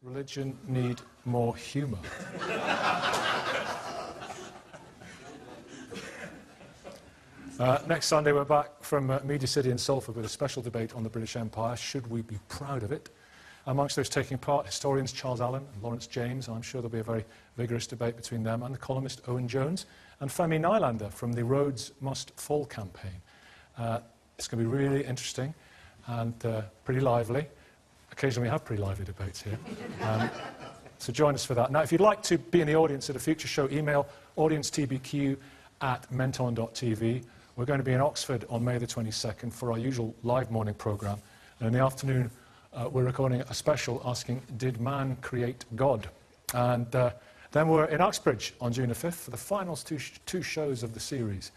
Religion need more humour. Next Sunday we're back from Media City in Salford with a special debate on the British Empire. Should we be proud of it? Amongst those taking part, historians Charles Allen and Lawrence James. I'm sure there'll be a very vigorous debate between them and the columnist Owen Jones and Femi Nylander from the Rhodes Must Fall campaign. It's going to be really interesting and pretty lively. Occasionally we have pretty lively debates here. So join us for that. Now, if you'd like to be in the audience at a future show, email audienceTBQ@menton.tv. We're going to be in Oxford on May the 22nd for our usual live morning programme. And in the afternoon, we're recording a special asking, did man create God? And then we're in Uxbridge on June the 5th for the final two shows of the series.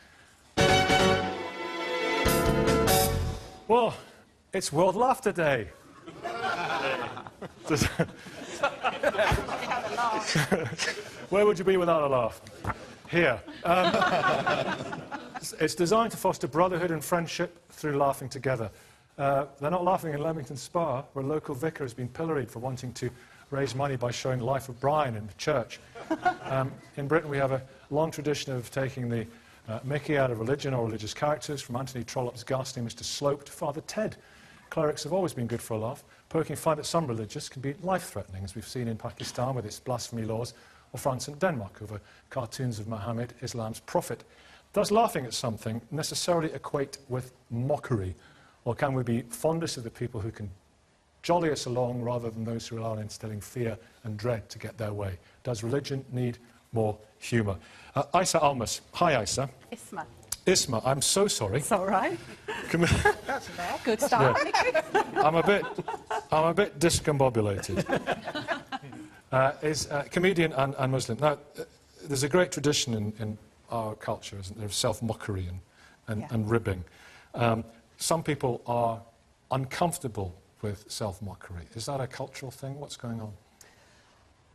Well, it's World Laughter Day. Where would you be without a laugh? Here. It's designed to foster brotherhood and friendship through laughing together. They're not laughing in Leamington Spa, where a local vicar has been pilloried for wanting to raise money by showing the life of Brian in the church. In Britain, we have a long tradition of taking the mickey out of religion or religious characters, from Anthony Trollope's ghastly Mr. Slope to Father Ted. Clerics have always been good for a laugh, poking fun at some religious can be life-threatening, as we've seen in Pakistan with its blasphemy laws, or France and Denmark over cartoons of Muhammad, Islam's prophet. Does laughing at something necessarily equate with mockery? Or can we be fondest of the people who can jolly us along rather than those who rely on instilling fear and dread to get their way? Does religion need more humour? Isa Almas. Hi, Isa. Isma. Isma, I'm so sorry. It's all right. That's good start. Yeah. I'm a bit discombobulated. Is comedian and Muslim. Now, there's a great tradition in our culture, isn't there, of self-mockery and ribbing. Some people are uncomfortable with self-mockery. Is that a cultural thing? What's going on?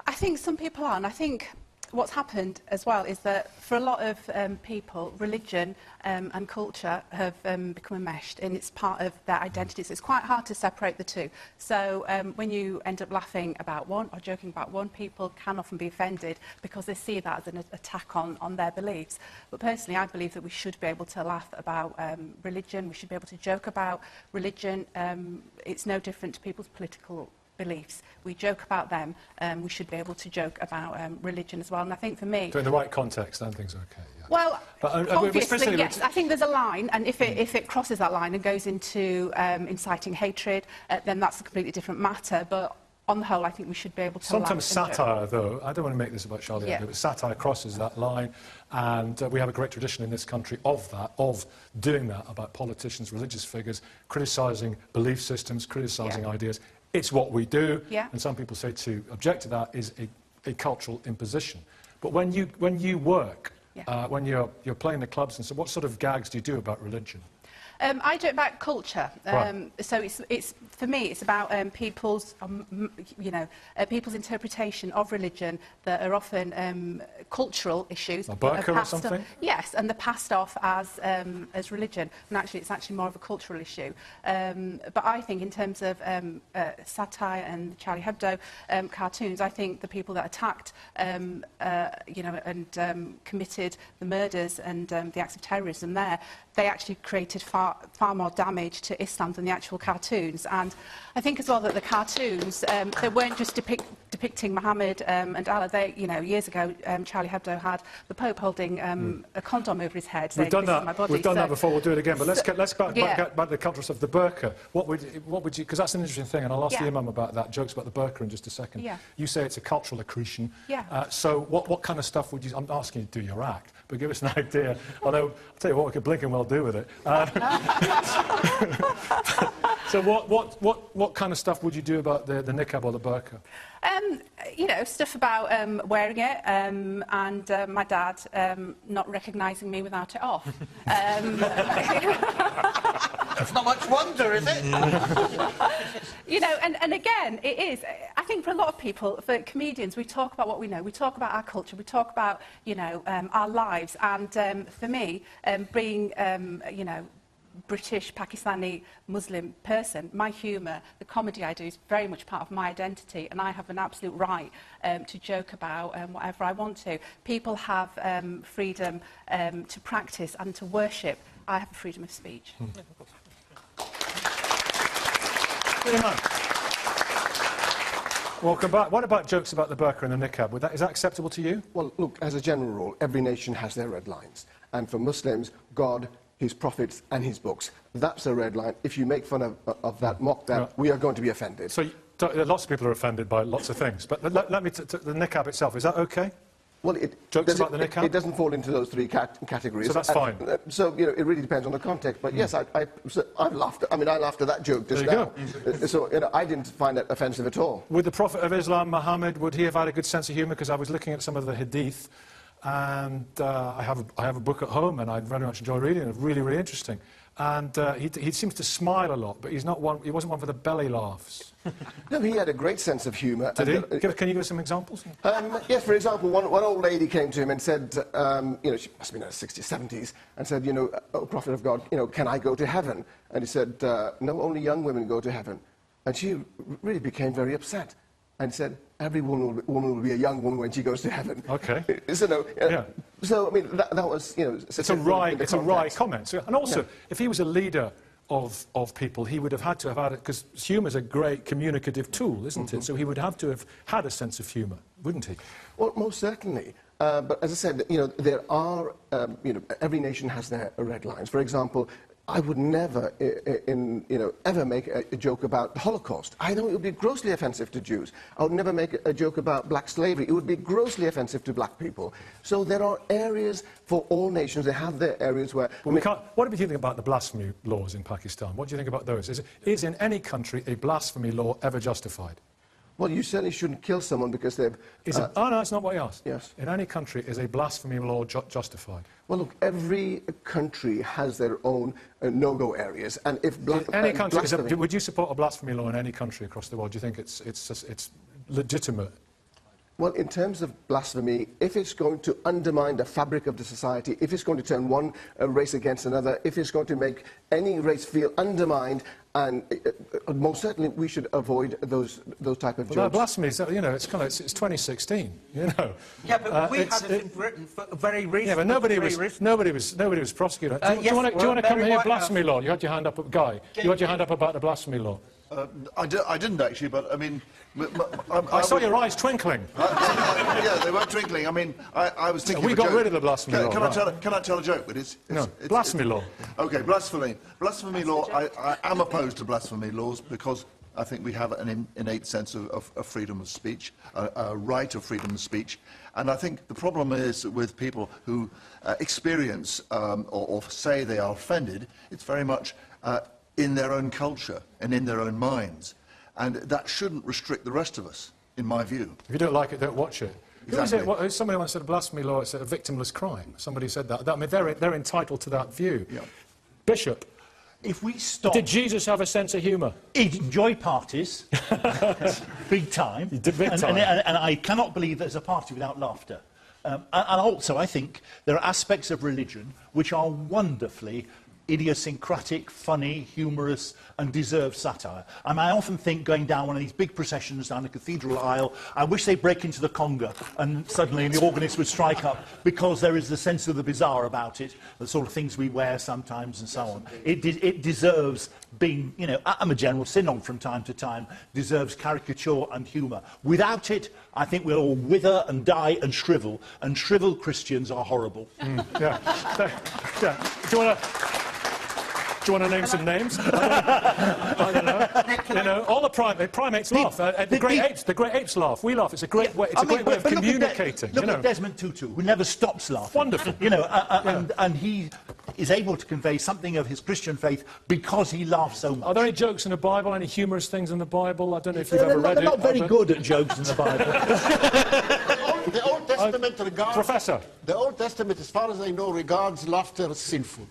I think some people are, and I think what's happened as well is that for a lot of people, religion and culture have become enmeshed, and it's part of their identity. So it's quite hard to separate the two. So when you end up laughing about one or joking about one, people can often be offended because they see that as an attack on their beliefs. But personally, I believe that we should be able to laugh about religion. We should be able to joke about religion. It's no different to people's political beliefs. We joke about them, we should be able to joke about religion as well. And I think for me... So in the right context, then things are okay, yeah. Well, obviously, yes. I think there's a line, and if it crosses that line and goes into inciting hatred, then that's a completely different matter. But on the whole, I think we should be able to... Sometimes satire, though, I don't want to make this about Charlie Hebdo, but satire crosses that line, and we have a great tradition in this country of that, of doing that about politicians, religious figures, criticising belief systems, criticising ideas. It's what we do, and some people say to object to that is a cultural imposition. But when you work, when you're playing the clubs and so, what sort of gags do you do about religion? I do it about culture. So it's for me, it's about people's, people's interpretation of religion that are often cultural issues. A burqa or something? Yes, and they're passed off as religion. And actually, it's actually more of a cultural issue. But I think in terms of satire and Charlie Hebdo cartoons, I think the people that attacked, and committed the murders and the acts of terrorism there, they actually created far more damage to Islam than the actual cartoons. And I think as well that the cartoons, they weren't just depicting Muhammad and Allah. They, years ago, Charlie Hebdo had the Pope holding a condom over his head. We've done that. We've done that before. We'll do it again. But let's get back to the culture of the burqa. What would you? Because that's an interesting thing, and I'll ask the Imam about that. Jokes about the burqa in just a second. You say it's a cultural accretion. So what kind of stuff would you? I'm asking you to do your act, but give us an idea. Although I'll tell you what, we could blink and well do with it. So what kind of stuff would you do about the niqab or the burqa? Stuff about wearing it, and my dad not recognising me without it off. That's not much wonder, is it? And again, it is. I think for a lot of people, for comedians, we talk about what we know. We talk about our culture. We talk about, our lives. And for me, being, British, Pakistani, Muslim person, my humour, the comedy I do is very much part of my identity, and I have an absolute right to joke about whatever I want to. People have freedom to practice and to worship. I have freedom of speech. Welcome back. What about jokes about the burqa and the niqab? Is that acceptable to you? Well, look, as a general rule, every nation has their red lines. And for Muslims, God, his prophets and his books. That's a red line. If you make fun of that, mock that, Right. we are going to be offended. So lots of people are offended by lots of things. But let me the niqab itself, is that okay? Well, Jokes about the niqab? It doesn't fall into those three categories. So that's fine. So, you know, it really depends on the context. But yes, I've laughed. I mean, I laughed at that joke just There now. So, you know, I didn't find that offensive at all. Would the Prophet of Islam, Muhammad, would he have had a good sense of humour? Because I was looking at some of the hadith, and I have a book at home, and I very much enjoy reading it. It's really, really interesting. And he seems to smile a lot, but he wasn't one for the belly laughs. No, he had a great sense of humour. Did he? Can you give us some examples? Yes, for example, one old lady came to him and said, you know, she must have been in her 60s, 70s, and said, you know, oh, Prophet of God, you know, can I go to heaven? And he said, no, only young women go to heaven. And she really became very upset and said, every woman will be a young woman when she goes to heaven. Okay. So, no, Yeah. So, I mean, that was, you know... It's a wry comment. So, and also, if he was a leader of people, he would have had to have had it, because humour is a great communicative tool, isn't it? So he would have to have had a sense of humour, wouldn't he? Well, most certainly. But as I said, you know, there are, you know, every nation has their red lines. For example, I would never, you know, ever make a joke about the Holocaust. I know it would be grossly offensive to Jews. I would never make a joke about black slavery. It would be grossly offensive to black people. So there are areas for all nations. They have their areas where... Well, what do you think about the blasphemy laws in Pakistan? What do you think about those? Is in any country a blasphemy law ever justified? Well, you certainly shouldn't kill someone because they've... Oh, no, that's not what I asked. Yes. In any country, is a blasphemy law justified? Well, look, every country has their own no-go areas, and if any country, blasphemy... would you support a blasphemy law in any country across the world? Do you think it's legitimate? Well, in terms of blasphemy, if it's going to undermine the fabric of the society, if it's going to turn one race against another, if it's going to make any race feel undermined, and most certainly we should avoid those type of jokes. Blasphemy, you know, it's 2016, you know. Yeah, but we had it in Britain for very recently. Yeah, but nobody was prosecuted. Do you want to come here, blasphemy law? You had your hand up, Guy. You had your hand up about the blasphemy law. I didn't actually, but I mean... I saw your eyes twinkling. Yeah, they were twinkling. I mean, I was thinking... We got rid of the blasphemy law. Can I tell a joke? But it's blasphemy law. OK, blasphemy. Blasphemy law, I am opposed to blasphemy laws because I think we have an innate sense of freedom of speech, a right of freedom of speech. And I think the problem is with people who experience or say they are offended, it's very much in their own culture and in their own minds. And that shouldn't restrict the rest of us, in my view. If you don't like it, don't watch it. Exactly. Somebody once said a blasphemy law, it's a victimless crime. Somebody said that. I mean, they're entitled to that view. Yeah. Bishop. If we stop... Did Jesus have a sense of humour? He enjoyed parties, big time. He did big time. And I cannot believe there's a party without laughter. And also, I think there are aspects of religion which are wonderfully idiosyncratic, funny, humorous, and deserve satire. I often think going down one of these big processions down the cathedral aisle, I wish they'd break into the conga and suddenly the organist would strike up, because there is the sense of the bizarre about it, the sort of things we wear sometimes and so on. It deserves being, you know, I'm a general synod from time to time, deserves caricature and humour. Without it, I think we'll all wither and die and shriveled Christians are horrible. Yeah. Do you want to name some names? I don't know. You know, all the primates laugh. The great apes laugh. We laugh. It's a great way. It's a great way of communicating. Look at Desmond Tutu, who never stops laughing. Wonderful. You know, and he is able to convey something of his Christian faith because he laughs so much. Are there any jokes in the Bible? Any humorous things in the Bible? I don't know if you've ever read it. They're not very good at jokes in the Bible. The Old Testament regards... Professor. The Old Testament, as far as I know, regards laughter as sinful.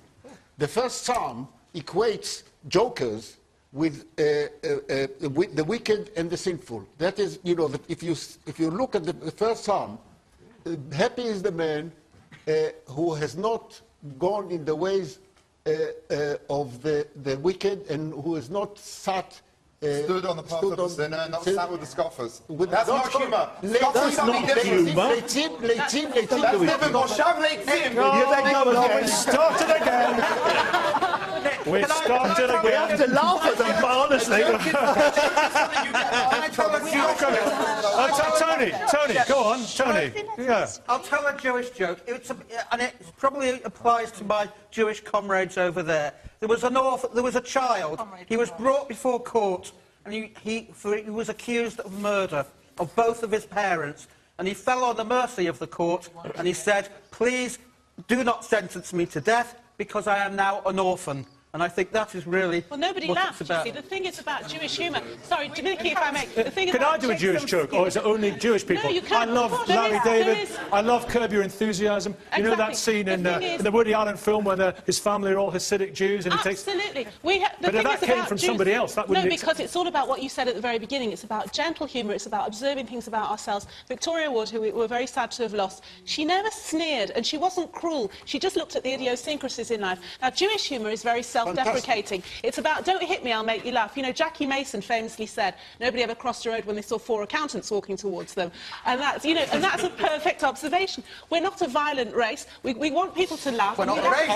The first psalm equates jokers with the wicked and the sinful. That is, you know, that if you look at the first psalm, happy is the man who has not gone in the ways of the wicked and who is not sat. Stood on the path of the sinner, not sat with the scoffers. That's not humour. That's not humour. We started again. We started again. We have to laugh at them, but honestly. Tony, go on, Tony. Yeah. I'll tell a Jewish joke, and it probably applies to my Jewish comrades over there. There was a child. He was brought before court, and he was accused of murder of both of his parents. And he fell on the mercy of the court, and he said, "Please do not sentence me to death, because I am now an orphan." And I think that is really well, nobody what laughed, it's about. you see. The thing is about Jewish humour. Sorry, Dominique, if I may. The thing Can I do a Jewish joke, or is it only Jewish people? No, you can't. I love Larry David. I love Curb Your Enthusiasm. You know that scene in the Woody Allen film where his family are all Hasidic Jews, and he takes. Absolutely. But if that came from somebody else, that wouldn't. No, because it's all about what you said at the very beginning. It's about gentle humour. It's about observing things about ourselves. Victoria Wood, who we're very sad to have lost, she never sneered, and she wasn't cruel. She just looked at the idiosyncrasies in life. Now, Jewish humour is very self-deprecating. It's about, don't hit me, I'll make you laugh. You know, Jackie Mason famously said, nobody ever crossed a road when they saw 4 accountants walking towards them. And that's, you know, and that's a perfect observation. We're not a violent race. We want people to laugh. We're not a race.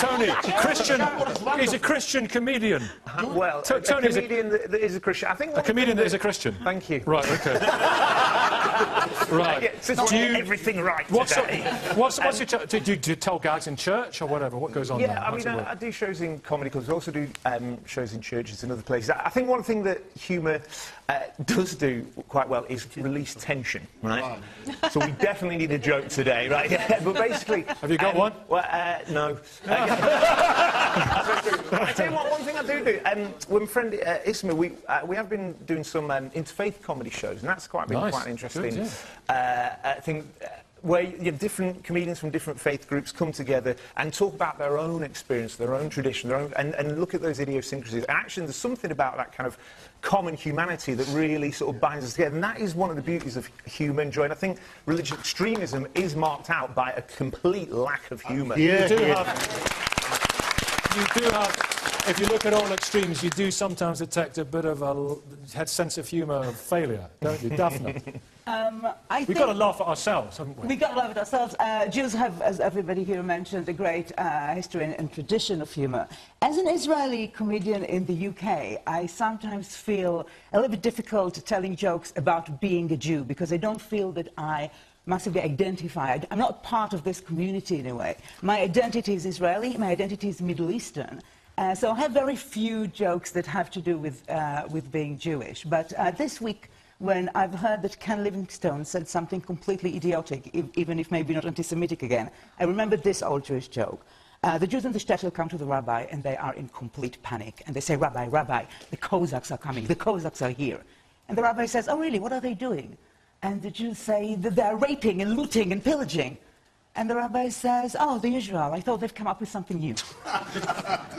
Tony, Christian, he's a Christian comedian. Well, a comedian that is a Christian. I think a comedian that is a Christian. Thank you. Right, okay. Right. Do you everything right today? Do you tell gags in church or whatever? What goes on there? Yeah, I mean, I do shows in comedy clubs. I also do shows in churches and other places. I think one thing that humour does do quite well is release tension, right? So we definitely need a joke today, right? Yeah, but basically... Have you got one? Well, no. I tell you what, one thing I do, with my friend Isma, we have been doing some interfaith comedy shows, and that's been quite interesting. Good, yeah. thing. Where you have different comedians from different faith groups come together and talk about their own experience, their own tradition, and look at those idiosyncrasies. And actually, there's something about that kind of common humanity that really sort of binds us together. And that is one of the beauties of humour and joy. And I think religious extremism is marked out by a complete lack of humour. Yeah, you do have... If you look at all extremes, you do sometimes detect a bit of a sense of humour of failure, don't you? Definitely. We've got to laugh at ourselves, haven't we? We've got to laugh at ourselves. Jews have, as everybody here mentioned, a great history and tradition of humour. As an Israeli comedian in the UK, I sometimes feel a little bit difficult telling jokes about being a Jew, because I don't feel that I massively identified. I'm not part of this community in a way. My identity is Israeli, my identity is Middle Eastern. So I have very few jokes that have to do with being Jewish. But this week, when I've heard that Ken Livingstone said something completely idiotic, even if maybe not anti-Semitic again, I remembered this old Jewish joke. The Jews in the shtetl come to the rabbi, and they are in complete panic. And they say, "Rabbi, Rabbi, the Cossacks are coming, the Cossacks are here." And the rabbi says, "Oh, really? What are they doing?" And the Jews say that they're raping and looting and pillaging. And the rabbi says, "Oh, the usual. I thought they've come up with something new."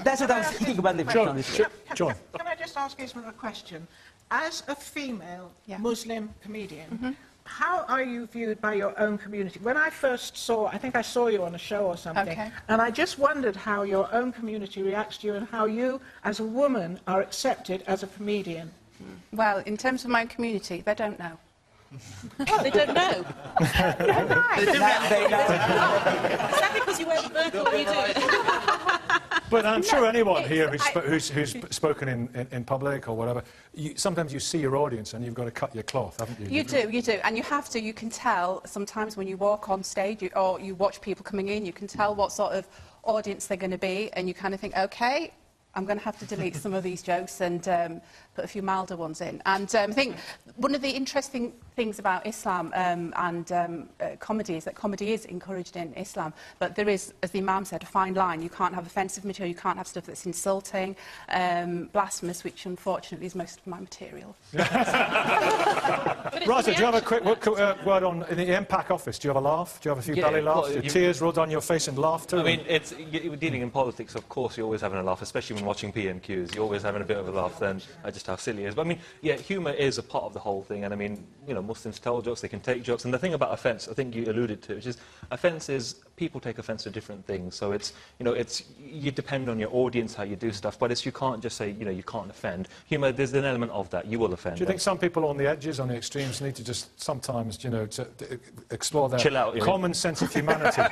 That's what I was thinking about Livingstone this year. John. Can I just ask Isma a question? As a female Muslim comedian, how are you viewed by your own community? When I first I think I saw you on a show or something, and I just wondered how your own community reacts to you and how you, as a woman, are accepted as a comedian. Well, in terms of my own community, they don't know. Well, they don't know. They know. Is that because you wear the burqa when you do it? But I'm sure anyone here who's spoken in public or whatever, sometimes you see your audience and you've got to cut your cloth, haven't you? You do. And you have to. You can tell sometimes when you walk on stage or you watch people coming in, you can tell what sort of audience they're going to be, and you kind of think, OK, I'm going to have to delete some of these jokes and put a few milder ones in. And I think one of the interesting things about Islam and comedy is that comedy is encouraged in Islam, but there is, as the Imam said, a fine line. You can't have offensive material, you can't have stuff that's insulting, blasphemous, which unfortunately is most of my material. Raza, do you have a quick word on in the MPAC office? Do you have a laugh? Do you have a few belly laughs? Do tears roll down your face in laughter? I mean, dealing in politics, of course, you're always having a laugh, especially when watching PMQs. You're always having a bit of a laugh. Then I just how silly it is. But I mean, yeah, humour is a part of the whole thing, and I mean, you know, Muslims tell jokes, they can take jokes, and the thing about offence, I think you alluded to, which is offence is people take offence to different things. So it's, you know, it's you depend on your audience how you do stuff, but it's you can't just say, you know, you can't offend. Humour, there's an element of that. You will offend. Do you think some people on the edges, on the extremes, need to just sometimes, you know, to explore their chill out, common sense of humanity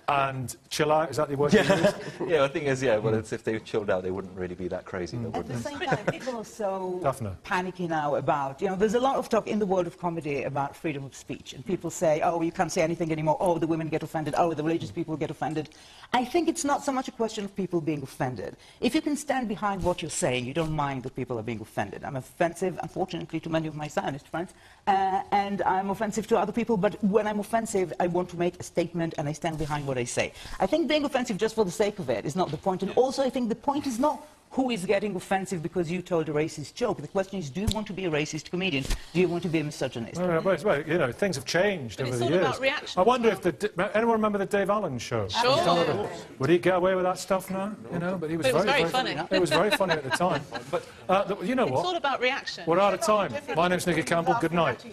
and chill out? Is that the word you use? Yeah, the thing is, yeah, well, it's if they chilled out, they wouldn't really be that crazy. At the same time, people are so Daphne. panicky now about, you know, there's a lot of talk in the world of comedy about freedom of speech, and people say, oh, you can't say anything anymore, oh, the women get offended, oh, the religious people get offended. I think it's not so much a question of people being offended. If you can stand behind what you're saying, you don't mind that people are being offended. I'm offensive, unfortunately, to many of my Zionist friends, and I'm offensive to other people, but when I'm offensive, I want to make a statement and I stand behind what I say. I think being offensive just for the sake of it is not the point, and also I think the point is not who is getting offensive because you told a racist joke. The question is, do you want to be a racist comedian? Do you want to be a misogynist? Well, you know, things have changed over the years. About reaction. I wonder if anyone remember the Dave Allen show? Sure. Would he get away with that stuff now? You know, but he was very funny. It was very funny at the time. But you know what? It's all about reaction. We're out of time. My name's Nicky Campbell. Good night.